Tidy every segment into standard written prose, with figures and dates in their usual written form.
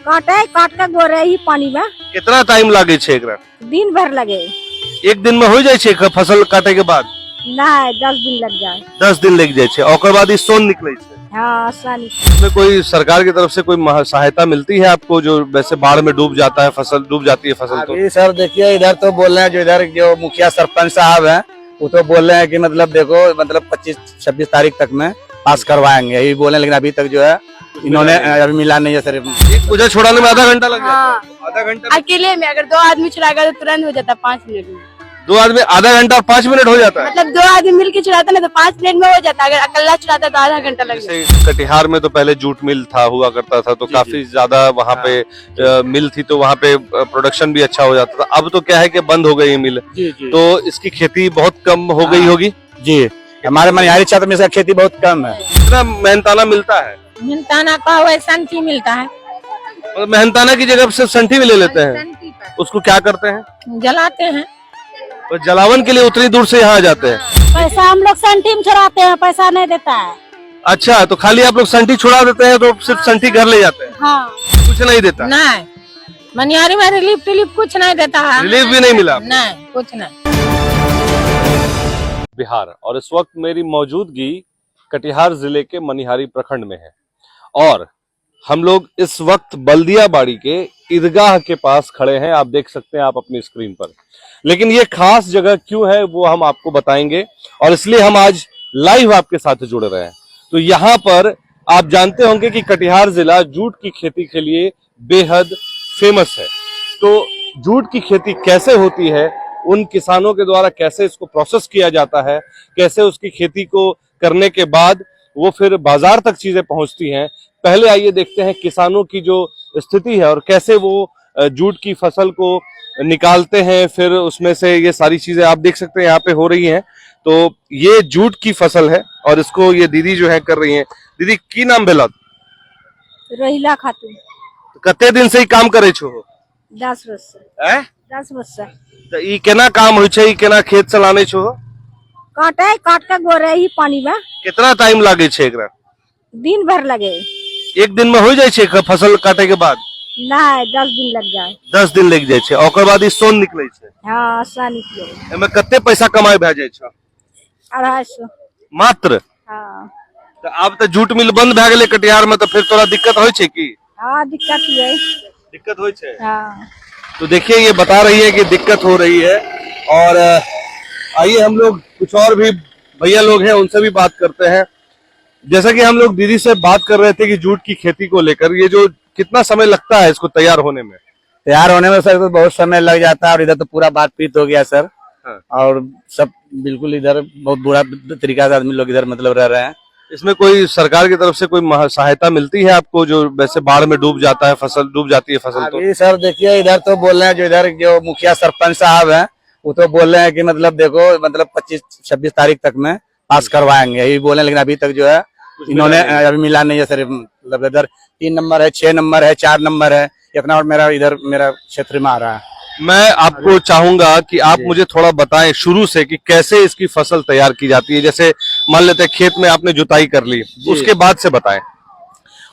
काटे काट के गोरे ही पानी में कितना टाइम लागे छे एकरा? दिन भर लगे। एक दिन में हो जाए छे फसल काटे के बाद? नहीं 10 दिन लग जाए। 10 दिन लग जाए छे और ओकर बाद ई सोन निकले छे। हाँ आसानी। इसमें कोई सरकार की तरफ से कोई सहायता मिलती है आपको, जो वैसे बाढ़ में डूब जाता है फसल, डूब जाती है फसल? तो अभी सर देखिए इधर तो बोल रहे हैं, जो इधर जो मुखिया सरपंच साहब हैं वो तो बोल रहे हैं कि मतलब देखो मतलब 25-26 तारीख तक में पास करवाएंगे, यही बोले, लेकिन अभी तक जो है इन्होंने अभी मिला नहीं है सर। एक बोझा छोड़ाने में आधा घंटा लग जाता है। आधा घंटा अकेले में अगर 2 आदमी चलाएगा तो तुरंत हो जाता है 5 मिनट में। 2 आदमी आधा घंटा और 5 मिनट हो जाता है? मतलब 2 आदमी मिलके चलाता ना तो 5 मिनट में हो जाता है, अगर अकेला चलाता है तो आधा घंटा लग जाता है। जैसे कटिहार में तो पहले जूट मिल हुआ करता था, तो काफी ज्यादा वहाँ पे मिल थी, तो वहाँ पे प्रोडक्शन भी अच्छा हो जाता था। अब तो क्या है कि बंद हो गई है मिल, तो इसकी खेती बहुत कम हो गई होगी। जी हमारे मनिहारी क्षेत्र में इसका खेती बहुत कम है। कितना मेहनताना मिलता है? मिलताना का हुआ संठी मिलता है, और मेहनताना की जगह से संठी भी ले लेते हैं, उसको क्या करते हैं? जलाते हैं। तो जलावन के लिए उतनी दूर से यहाँ आ जाते हैं? पैसा हम लोग संठी में छोड़ाते हैं, पैसा नहीं देता है। अच्छा, तो खाली आप लोग संठी छुड़ा देते हैं, तो सिर्फ संठी घर ले जाते हैं? हाँ कुछ नहीं देता? नहीं, मनिहारी में रिलीफ टिलीफ कुछ नहीं देता है। रिलीफ भी नहीं मिला? नहीं कुछ नहीं। बिहार, और इस वक्त मेरी मौजूदगी कटिहार जिले के मनिहारी प्रखंड में है, और हम लोग इस वक्त बल्दिया बाड़ी के ईदगाह के पास खड़े हैं। आप देख सकते हैं आप अपनी स्क्रीन पर, लेकिन ये खास जगह क्यों है वो हम आपको बताएंगे, और इसलिए हम आज लाइव आपके साथ जुड़ रहे हैं। तो यहाँ पर आप जानते होंगे कि कटिहार जिला जूट की खेती के लिए बेहद फेमस है। तो जूट की खेती कैसे होती है, उन किसानों के द्वारा कैसे इसको प्रोसेस किया जाता है, कैसे उसकी खेती को करने के बाद वो फिर बाजार तक चीजें पहुंचती हैं, पहले आइए देखते हैं किसानों की जो स्थिति है और कैसे वो जूट की फसल को निकालते हैं। फिर उसमें से ये सारी चीजें आप देख सकते हैं यहाँ पे हो रही हैं। तो ये जूट की फसल है और इसको ये दीदी जो है कर रही हैं। दीदी की नाम भेला? रोहिला खातून। कते दिन से ही काम करे छो? 10 वर्ष से। 10 वर्ष से। तो ई केना काम होय छै, ई केना खेत चलाने छो? काटे काट के गोरे ही पानी में कितना टाइम लागे छे एकरा? दिन भर लगे। एक दिन में हो जाए छे फसल काटे के बाद? नहीं 10 दिन लग जाए। 10 दिन लग जाए छे और ओकर बाद ई सोन निकले छे। हाँ आसानी। एमे कते पैसा कमाए भए जाए छे? 250 मात्र? हाँ। तो अब तो जूट मिल बंद भए गेले कटिहार में, तो फिर तोरा दिक्कत होय छे की? हाँ दिक्कत है। दिक्कत होय छे? हाँ। तो देखिए ये बता रही है कि दिक्कत हो रही है, और आइए हम लोग कुछ और भी भैया लोग हैं उनसे भी बात करते हैं। जैसा कि हम लोग दीदी से बात कर रहे थे कि जूट की खेती को लेकर, ये जो कितना समय लगता है इसको तैयार होने में? तैयार होने में सर तो बहुत समय लग जाता है, और इधर तो पूरा बात पीत हो गया सर। हाँ। और सब बिल्कुल इधर बहुत बुरा तरीका से आदमी लोग इधर मतलब रह रहे हैं। इसमें कोई सरकार की तरफ से कोई सहायता मिलती है आपको, जो वैसे बाढ़ में डूब जाता है फसल, डूब जाती है फसल? तो अभी सर देखिए इधर तो बोल रहे हैं, जो इधर जो मुखिया सरपंच साहब हैं वो तो बोल रहे हैं कि मतलब देखो मतलब 25-26 तारीख तक में पास करवाएंगे, यही बोले, लेकिन अभी तक जो है इन्होंने अभी मिला नहीं है सर। मतलब इधर 3 नंबर है, 6 नंबर है, 4 नंबर है, इतना और मेरा इधर मेरा क्षेत्र में आ रहा है। मैं आपको चाहूंगा कि आप मुझे थोड़ा बताएं शुरू से कि कैसे इसकी फसल तैयार की जाती है। जैसे मान लेते हैं खेत में आपने जुताई कर ली, उसके बाद से बताएं।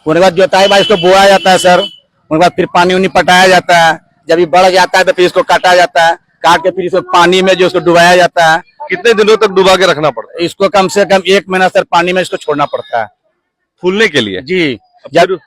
उनके बाद जुताई बाद इसको बोया जाता है सर, उनके बाद फिर पानी उनी पटाया जाता है, जब ये बढ़ जाता है तो फिर इसको काटा जाता है, काट के फिर इसको पानी में जो इसको डुबाया जाता है। कितने दिनों तक डुबा के रखना पड़ता है इसको? कम से कम 1 महीना सर पानी में इसको छोड़ना पड़ता है फूलने के लिए। जी जब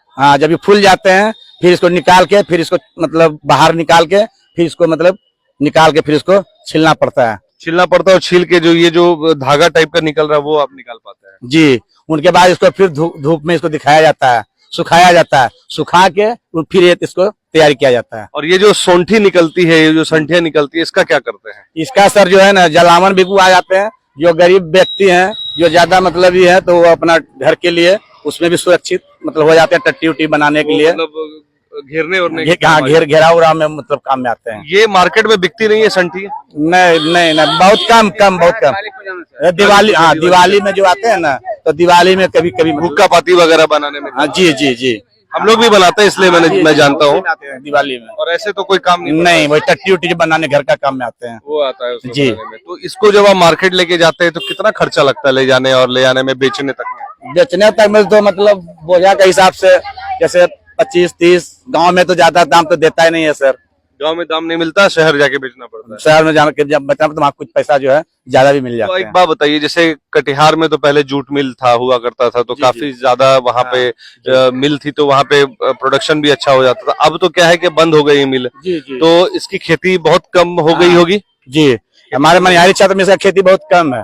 ये फूल जाते हैं फिर इसको निकाल के, फिर इसको मतलब बाहर निकाल के, फिर इसको मतलब निकाल के फिर इसको छिलना पड़ता है। छिलना पड़ता है, और छील के जो ये जो धागा टाइप का निकल रहा है वो आप निकाल पाते हैं? जी। उनके बाद इसको फिर धूप में इसको दिखाया जाता है, सुखाया जाता है, सुखा के फिर इसको तैयार किया जाता है। और ये जो सोंठी निकलती है, ये जो संठियां निकलती है, इसका क्या करते हैं? इसका सर जो है ना जलावन बिकू आ जाते हैं, जो गरीब व्यक्ति हैं, जो ज्यादा मतलब ये है, तो वो अपना घर के लिए उसमें भी सुरक्षित मतलब हो जाते हैं, टट्टी उट्टी बनाने के लिए, मतलब घेरने और घेरा उरा में मतलब काम में आते हैं। ये मार्केट में बिकती नहीं है संठी? नहीं, बहुत कम बहुत कम। दिवाली, हाँ दिवाली में जो आते हैं ना, तो दिवाली में कभी कभी हुक्का पाती वगैरह बनाने में। हाँ जी हम लोग भी बनाते हैं, इसलिए मैं जानता हूँ। दिवाली में। और ऐसे तो कोई काम नहीं, वही टट्टी उट्टी बनाने घर का काम में आते हैं, वो आता है उसको जी। बनाने में। तो इसको जब आप मार्केट लेके जाते हैं तो कितना खर्चा लगता है ले जाने और ले आने में, बेचने तक में? बेचने तक में तो मतलब बोझा के हिसाब से जैसे 25-30। गांव में तो ज्यादा दाम तो देता ही नहीं है सर। गांव में दाम नहीं मिलता, शहर जाके बेचना पड़ता है। शहर में जाकर जब बचना तो वहाँ कुछ पैसा जो है ज्यादा भी मिल तो जाता एक है। बात बताइए, जैसे कटिहार में तो पहले जूट मिल था, हुआ करता था, तो जी, काफी ज्यादा वहाँ पे मिल थी, तो वहाँ पे प्रोडक्शन भी अच्छा हो जाता था। अब तो क्या है कि बंद हो गई है मिल, जी जी तो इसकी खेती बहुत कम हो गई होगी। जी। हमारे मनिहारी क्षेत्र में इसका खेती बहुत कम है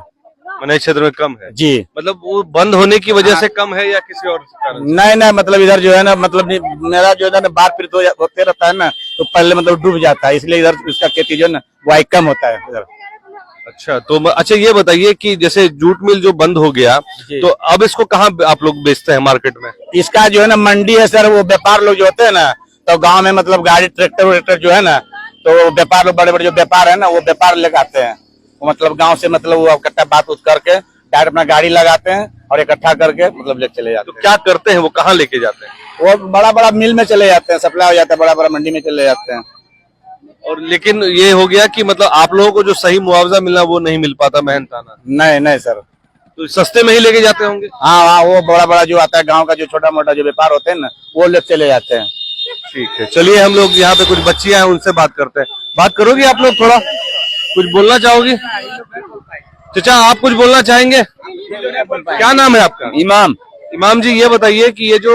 मनिहारी क्षेत्र में कम है, जी। मतलब वो बंद होने की वजह से कम है या किसी और कारण से? नहीं नहीं, मतलब इधर जो है ना, मतलब मेरा जो है ना बाढ़ पीड़ित होते रहता है ना, तो पहले मतलब डूब जाता है, इसलिए इधर इसका खेती जो है ना वो कम होता है इधर। अच्छा, तो अच्छा ये बताइए कि जैसे जूट मिल जो बंद हो गया, तो अब इसको कहाँ आप लोग बेचते हैं मार्केट में? इसका जो है ना मंडी है सर, वो व्यापार लोग जो होते हैं ना, तो गांव में मतलब गाड़ी ट्रैक्टर जो है ना, तो व्यापार लोग बड़े बड़े जो व्यापार है ना, वो व्यापार लेकर आते हैं। वो मतलब गांव से मतलब वो इकट्ठा बात उत करके डायरेक्ट अपना गाड़ी लगाते हैं और इकट्ठा करके मतलब ले चले जाते तो क्या करते हैं, वो कहाँ लेके जाते हैं? हैं। वो बड़ा बड़ा मिल में चले जाते हैं, सप्लाई हो जाता है, बड़ा बड़ा मंडी में चले जाते हैं। और लेकिन ये हो गया कि मतलब आप लोगों को जो सही मुआवजा मिलना वो नहीं मिल पाता मेहनताना, नहीं नहीं सर। तो सस्ते में ही लेके जाते होंगे। हाँ हाँ, वो बड़ा बड़ा जो आता है गांव का, जो छोटा मोटा जो व्यापार होते हैं ना, वो ले चले जाते हैं। ठीक है, चलिए हम लोग यहाँ पे कुछ बच्चियां हैं, उनसे बात करते हैं। बात करोगी आप लोग, थोड़ा कुछ बोलना चाहोगी? चाचा आप कुछ बोलना चाहेंगे? क्या नाम है आपका? इमाम। इमाम जी, ये बताइए कि ये जो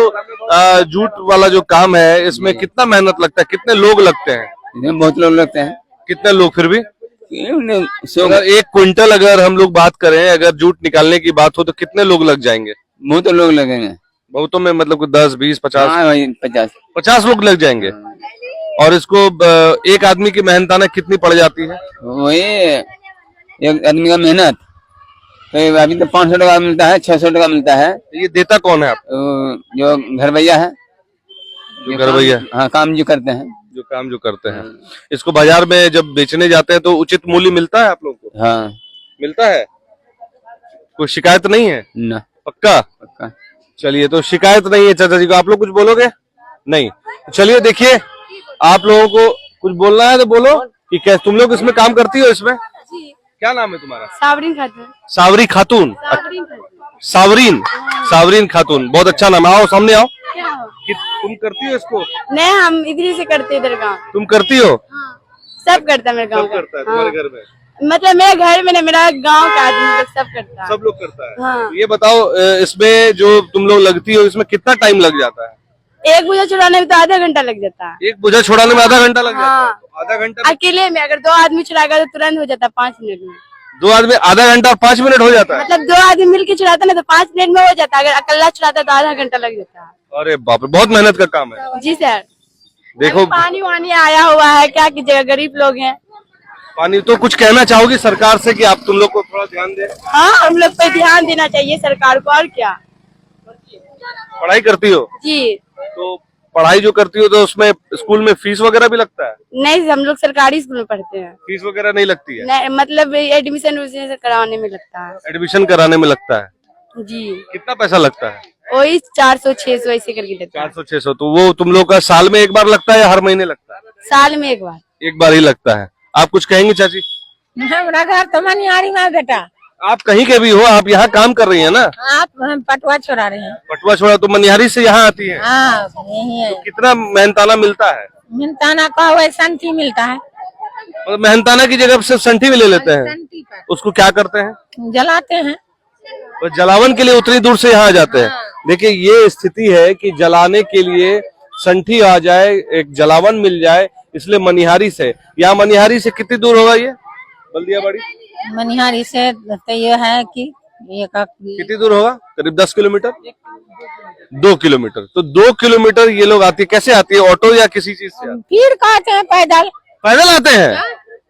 जूट वाला जो काम है, इसमें कितना मेहनत लगता है, कितने लोग लगते हैं? इधर बहुत लोग लगते हैं। कितने लोग? फिर भी अगर 1 क्विंटल अगर हम लोग बात करें, अगर जूट निकालने की बात हो, तो कितने लोग लग जाएंगे? बहुत लोग लगेंगे। बहुतों में मतलब 10, 20, 50? हाँ भाई, 50 लोग लग जाएंगे। और इसको एक आदमी की मेहनताना कितनी पड़ जाती है? वही एक आदमी का मेहनत तो अभी तो 500 टका मिलता है, 600 टका मिलता है। ये देता कौन है आप? जो घर भैया है, जो घर भैया, हाँ, काम जो करते हैं। जो काम जो करते हैं। इसको बाजार में जब बेचने जाते हैं तो उचित मूल्य मिलता है आप लोगों को? हाँ, मिलता है, कोई शिकायत नहीं है ना। पक्का? पक्का। चलिए, तो शिकायत नहीं है चाचा जी को। आप लोग कुछ बोलोगे? नहीं, चलिए देखिए, आप लोगों को कुछ बोलना है तो बोलो कि क्या तुम लोग इसमें काम करती हो? इसमें क्या नाम है तुम्हारा? सावरीन खातून। सावरी खातून। सावरीन, सावरीन खातून, बहुत अच्छा नाम है। आओ सामने आओ। कि तुम करती हो इसको? नहीं, हम इधर से करते इधर गाँव। तुम करती हो? सब करता है मेरे गाँव सब करता है तुम्हारे घर में? मतलब मेरे घर में ना, मेरा गांव का आदमी लोग सब करता है। सब लोग करता है। हाँ। तो ये बताओ, इसमें जो तुम लोग लगती हो, इसमें कितना टाइम लग जाता है? एक बोझा छुड़ाने में तो आधा घंटा लग जाता है। एक बोझा छुड़ाने में आधा घंटा लग जाता है? हाँ। तो आधा घंटा अकेले में अगर 2 आदमी छुड़ाएगा तो तुरंत हो जाता है 5 मिनट में। 2 आदमी आधा घंटा और 5 मिनट हो जाता है? मतलब 2 आदमी मिलके छुड़ाता ना तो 5 मिनट में हो जाता है, अगर अकेला छुड़ाता तो आधा घंटा लग जाता है। अरे बाप रे, बहुत मेहनत का काम है। जी सर। देखो, पानी वानी आया हुआ है, क्या कीजिएगा, गरीब लोग हैं। पानी तो कुछ कहना चाहोगी सरकार से कि आप तुम लोग को थोड़ा ध्यान दे? हाँ, हम लोग पे ध्यान देना चाहिए सरकार को, और क्या। पढ़ाई करती हो? जी। तो पढ़ाई जो करती हो तो उसमें स्कूल में फीस वगैरह भी लगता है? नहीं, हम लोग सरकारी स्कूल में पढ़ते हैं। फीस वगैरह नहीं लगती है? नहीं, मतलब एडमिशन कराने में लगता है। एडमिशन कराने में लगता है? जी। कितना पैसा लगता है? वही 400-600 ऐसे करके लगता है। 400-600। तो वो तुम लोग का साल में एक बार लगता है या हर महीने लगता है? साल में एक बार। एक बार ही लगता है। आप कुछ कहेंगे चाची? हमारा घर तो मनिहारी में बेटा। आप कहीं के भी हो, आप यहाँ काम कर रही हैं ना? आप पटुआ छोड़ा रहे हैं। पटुआ छोड़ा तो मनिहारी से यहाँ आती है? हाँ, यही है। तो कितना मेहनताना मिलता है? मेहनताना का हुआ संठी मिलता है। मतलब मेहनताना की जगह से संठी भी ले लेते हैं? संठी पर उसको क्या करते हैं? जलाते हैं। तो जलावन के लिए उतनी दूर से यहाँ आ जाते हैं। देखिए, ये स्थिति है कि जलाने के लिए संठी आ जाए, एक जलावन मिल जाए, इसलिए मनिहारी से। यहाँ मनिहारी से कितनी दूर होगा ये बल्दियाबाड़ी? मनिहारी से तो ये है कि ये कितनी दूर होगा? करीब 10 किलोमीटर, 2 किलोमीटर। तो 2 किलोमीटर ये लोग आती है। कैसे आती है? ऑटो या किसी चीज से? फिर कहते हैं पैदल। पैदल आते हैं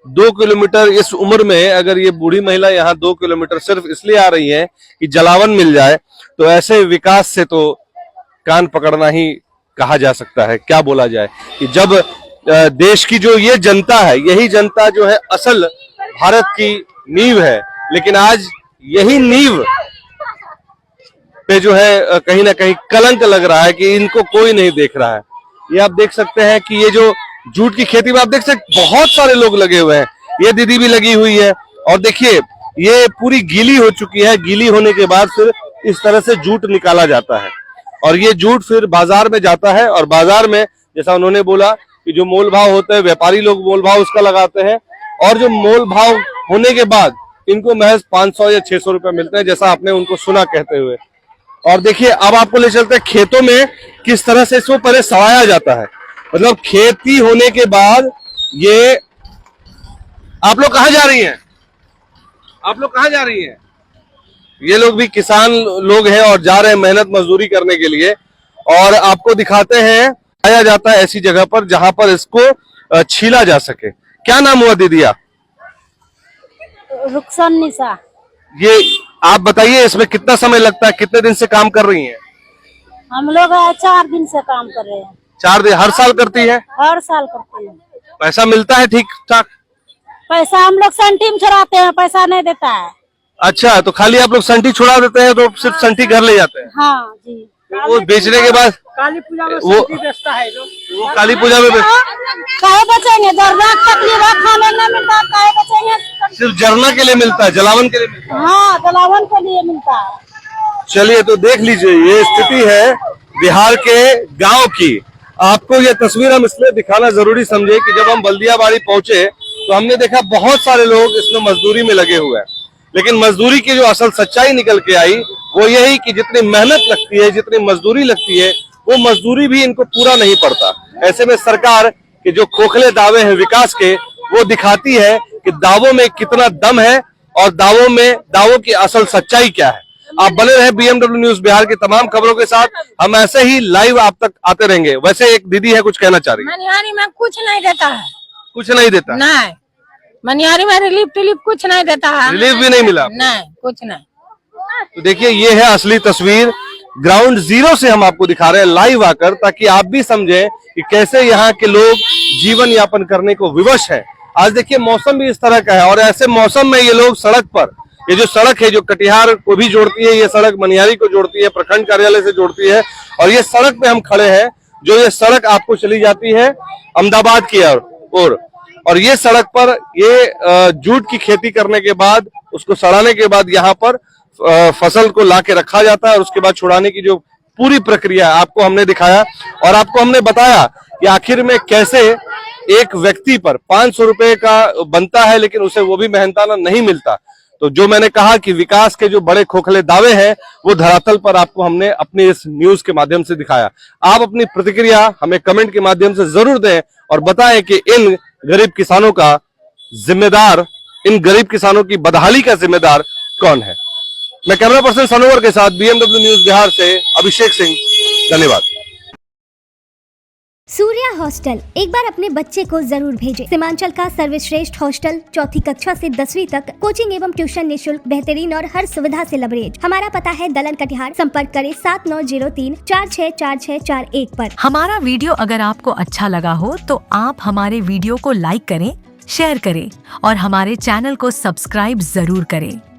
2 किलोमीटर। इस उम्र में अगर ये बूढ़ी महिला यहाँ 2 किलोमीटर सिर्फ इसलिए आ रही है कि जलावन मिल जाए, तो ऐसे विकास से तो कान पकड़ना ही कहा जा सकता है। क्या बोला जाए कि जब देश की जो ये जनता है, यही जनता जो है असल भारत की नींव है, लेकिन आज यही नींव पे जो है कहीं ना कहीं कलंक लग रहा है कि इनको कोई नहीं देख रहा है। ये आप देख सकते हैं कि ये जो जूट की खेती में आप देख सकते बहुत सारे लोग लगे हुए हैं। ये दीदी भी लगी हुई है और देखिए ये पूरी गीली हो चुकी है। गीली होने के बाद फिर इस तरह से जूट निकाला जाता है। और ये जूट फिर बाजार में जाता है और बाजार में जैसा उन्होंने बोला कि जो मोल भाव होते हैं व्यापारी लोग मोल भाव उसका लगाते हैं और जो मोल भाव होने के बाद इनको महज 500 या 600 रुपए मिलते हैं, जैसा आपने उनको सुना कहते हुए। और देखिए अब आपको ले चलते हैं खेतों में किस तरह से इसको पहले सड़ाया जाता है। मतलब खेती होने के बाद ये आप लोग कहाँ जा रही हैं? आप लोग कहाँ जा रही हैं? ये लोग भी किसान लोग हैं और जा रहे हैं मेहनत मजदूरी करने के लिए। और आपको दिखाते हैं आया जाता है ऐसी जगह पर जहां पर इसको छीला जा सके। क्या नाम हुआ दीदिया? रुखसान निशा। ये आप बताइए इसमें कितना समय लगता है, कितने दिन से काम कर रही हैं? हम लोग 4 दिन से काम कर रहे हैं। 4 दिन? हर साल करती है? हर साल करते हैं। पैसा मिलता है ठीक ठाक? पैसा हम लोग संटी में छोड़ाते हैं, पैसा नहीं देता है। अच्छा, तो खाली आप लोग संठी छुड़ा देते हैं तो सिर्फ संठी घर ले जाते हैं? हाँ जी। वो बेचने के बाद काली पूजा में वो बेचता है वो काली पूजा में काहे बचेंगे? दर्द तकलीफ है, खाने नहीं मिलता, काहे बचेंगे? सिर्फ जरना के लिए मिलता है, जलावन के लिए मिलता है? हाँ, जलावन के लिए मिलता है। चलिए तो देख लीजिए ये स्थिति है बिहार के गांव की। आपको ये तस्वीर हम इसलिए दिखाना जरूरी समझे कि जब हम बल्दियाबाड़ी पहुंचे तो हमने देखा बहुत सारे लोग इसमें मजदूरी में लगे हुए हैं, लेकिन मजदूरी की जो असल सच्चाई निकल के आई वो यही कि जितनी मेहनत लगती है, जितनी मजदूरी लगती है, वो मजदूरी भी इनको पूरा नहीं पड़ता। ऐसे में सरकार के जो खोखले दावे हैं विकास के, वो दिखाती है कि दावों में कितना दम है और दावों की असल सच्चाई क्या है। आप बने रहे BMW न्यूज बिहार की तमाम खबरों के साथ, हम ऐसे ही लाइव आप तक आते रहेंगे। वैसे एक दीदी है, कुछ कहना चाह रही है? मनिहारी में कुछ नहीं देता है। कुछ नहीं देता? नहीं, मनिहारी में रिलीफ टिलीफ कुछ नहीं देता है। रिलीफ भी नहीं मिला? नहीं, कुछ नहीं। तो देखिए ये है असली तस्वीर, ग्राउंड जीरो से हम आपको दिखा रहे हैं लाइव आकर, ताकि आप भी समझें कि कैसे यहाँ के लोग जीवन यापन करने को विवश है। आज देखिए मौसम भी इस तरह का है और ऐसे मौसम में ये लोग सड़क पर, ये जो सड़क है जो कटिहार को भी जोड़ती है, ये सड़क मनिहारी को जोड़ती है, प्रखंड कार्यालय से जोड़ती है, और ये सड़क पे हम खड़े हैं जो ये सड़क आपको चली जाती है अहमदाबाद की ओर। और ये सड़क पर ये जूट की खेती करने के बाद, उसको सड़ाने के बाद यहाँ पर फसल को ला के रखा जाता है और उसके बाद छुड़ाने की जो पूरी प्रक्रिया आपको हमने दिखाया और आपको हमने बताया कि आखिर में कैसे एक व्यक्ति पर 500 रुपए का बनता है, लेकिन उसे वो भी मेहनताना नहीं मिलता। तो जो मैंने कहा कि विकास के जो बड़े खोखले दावे हैं वो धरातल पर आपको हमने अपनी इस न्यूज के माध्यम से दिखाया। आप अपनी प्रतिक्रिया हमें कमेंट के माध्यम से जरूर दें और बताएं कि इन गरीब किसानों का जिम्मेदार, इन गरीब किसानों की बदहाली का जिम्मेदार कौन है। मैं कैमरा पर्सन सनोवर के साथ BMW न्यूज बिहार से अभिषेक सिंह, धन्यवाद। सूर्या हॉस्टल एक बार अपने बच्चे को जरूर भेजें। सीमांचल का सर्वश्रेष्ठ हॉस्टल 4ठी कक्षा से 10वीं तक कोचिंग एवं ट्यूशन निःशुल्क, बेहतरीन और हर सुविधा से लबरेज। हमारा पता है दलन कटिहार। संपर्क करें 7903464641 पर। हमारा वीडियो अगर आपको अच्छा लगा हो तो आप हमारे वीडियो को लाइक करें, शेयर करें और हमारे चैनल को सब्सक्राइब जरूर करें।